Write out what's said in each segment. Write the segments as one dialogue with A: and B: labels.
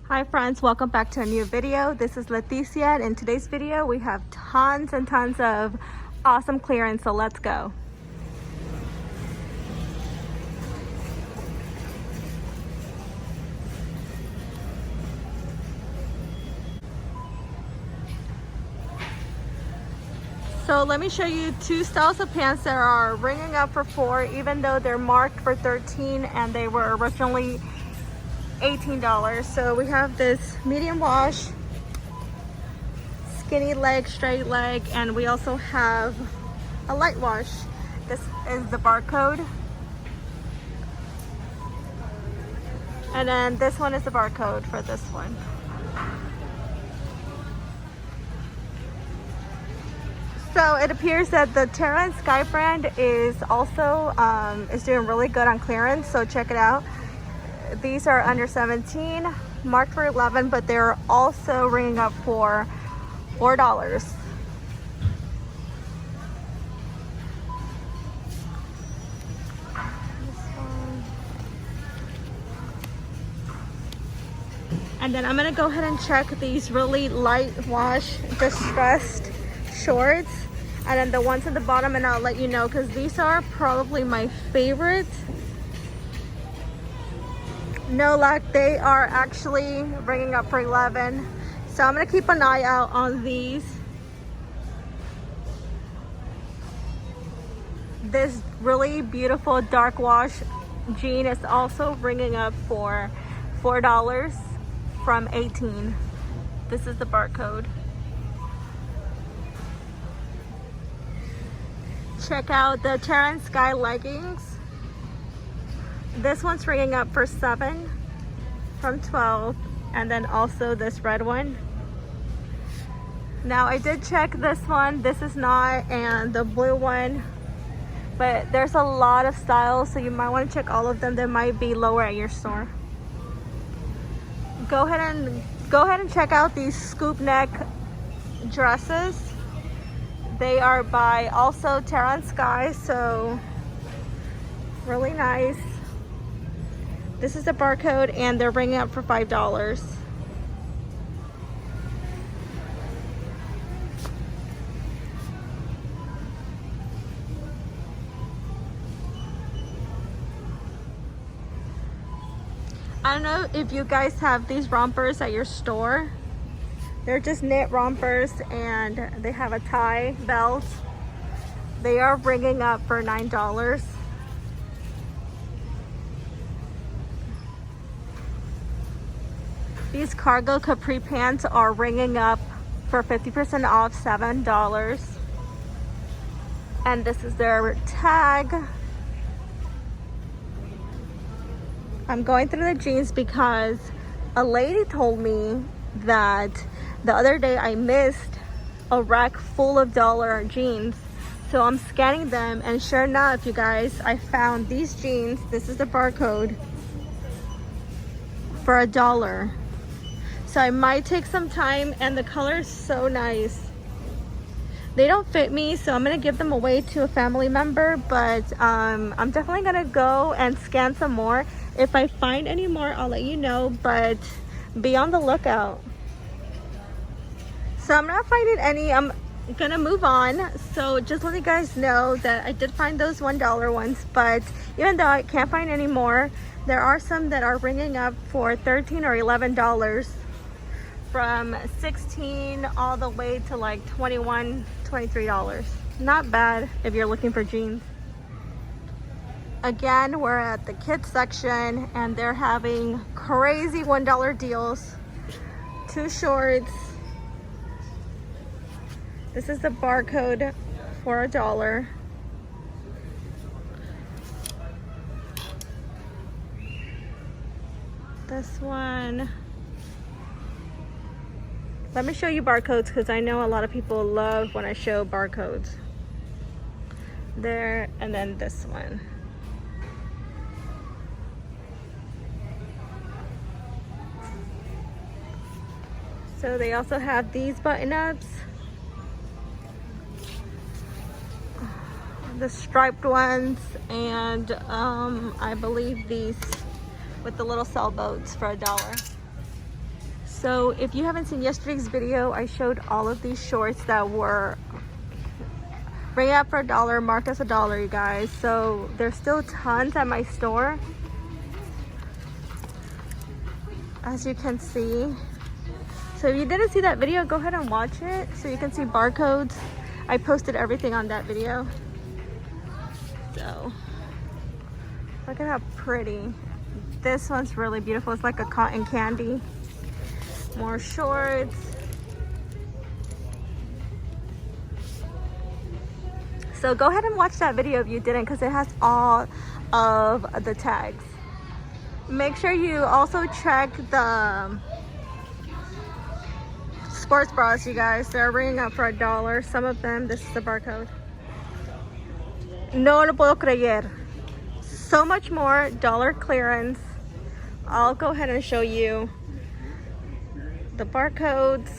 A: Hi friends, welcome back to a new video. This is Leticia, and in today's video we have tons and tons of awesome clearance, so let's go. So let me show you two styles of pants that are ringing up for $4, even though they're marked for $13 and they were originally $18. So we have this medium wash, skinny leg, straight leg, and we also have a light wash. This is the barcode. And then this one is the barcode for this one. So it appears that the Terra and Sky brand is also is doing really good on clearance, so check it out. These are under 17, marked for 11, but they're also ringing up for $4. And then I'm gonna go ahead and check these really light wash distressed shorts, and then the ones at the bottom, and I'll let you know because these are probably my favorite. No luck, they are actually ringing up for 11, so I'm gonna keep an eye out on these. This really beautiful dark wash jean is also ringing up for $4 from 18. This is the barcode. Check out the Terra and Sky leggings. This one's ringing up for $7 from 12, and then also this red one. Now I did check this one, this is not, and the blue one, but there's a lot of styles, so you might want to check all of them. They might be lower at your store. Go ahead and check out these scoop neck dresses. They are by also Terra and Sky, so really nice. This is the barcode, and they're ringing up for $5. I don't know if you guys have these rompers at your store. They're just knit rompers, and they have a tie belt. They are ringing up for $9. These cargo capri pants are ringing up for 50% off, $7. And this is their tag. I'm going through the jeans because a lady told me that the other day I missed a rack full of dollar jeans. So I'm scanning them, and sure enough, you guys, I found these jeans. This is the barcode for $1. So I might take some time, and the color is so nice. They don't fit me, so I'm gonna give them away to a family member, but I'm definitely gonna go and scan some more. If I find any more, I'll let you know, but be on the lookout. So I'm not finding any. I'm gonna move on. So just let you guys know that I did find those $1 ones, but even though I can't find any more, there are some that are ringing up for $13 or $11, from 16 all the way to like $21, $23. Not bad if you're looking for jeans. Again, we're at the kids section, and they're having crazy $1 deals. Two shorts. This is the barcode for $1. This one. Let me show you barcodes because I know a lot of people love when I show barcodes. There, and then this one. So they also have these button-ups, the striped ones, and I believe these with the little sailboats for $1. So if you haven't seen yesterday's video, I showed all of these shorts that were bring up for $1, marked as $1, you guys. So there's still tons at my store, as you can see. So if you didn't see that video, go ahead and watch it so you can see barcodes. I posted everything on that video. So look at how pretty. This one's really beautiful. It's like a cotton candy. More shorts. So go ahead and watch that video if you didn't, because it has all of the tags. Make sure you also check the sports bras, you guys. They're ringing up for $1. Some of them, this is the barcode. No lo puedo creer. So much more dollar clearance. I'll go ahead and show you the barcodes.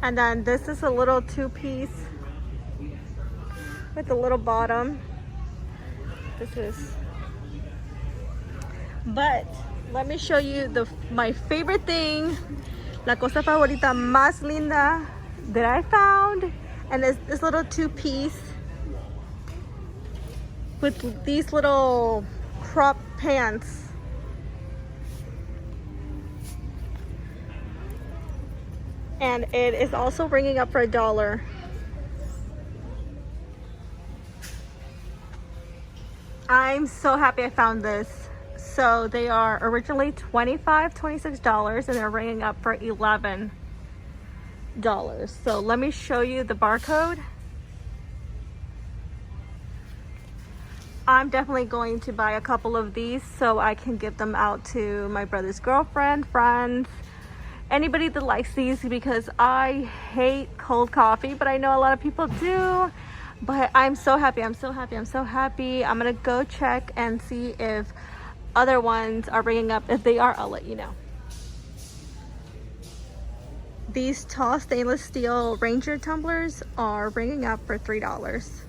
A: And then this is a little two-piece with a little bottom. This is, but let me show you my favorite thing, la cosa favorita más linda that I found, and it's this little two-piece with these little crop pants. And it is also ringing up for $1. I'm so happy I found this. So they are originally $26, and they're ringing up for $11. So let me show you the barcode. I'm definitely going to buy a couple of these so I can give them out to my brother's girlfriend, friends, anybody that likes these, because I hate cold coffee, but I know a lot of people do. But I'm so happy, I'm so happy, I'm so happy. I'm gonna go check and see if other ones are ringing up. If they are, I'll let you know. These tall stainless steel Ranger tumblers are ringing up for $3.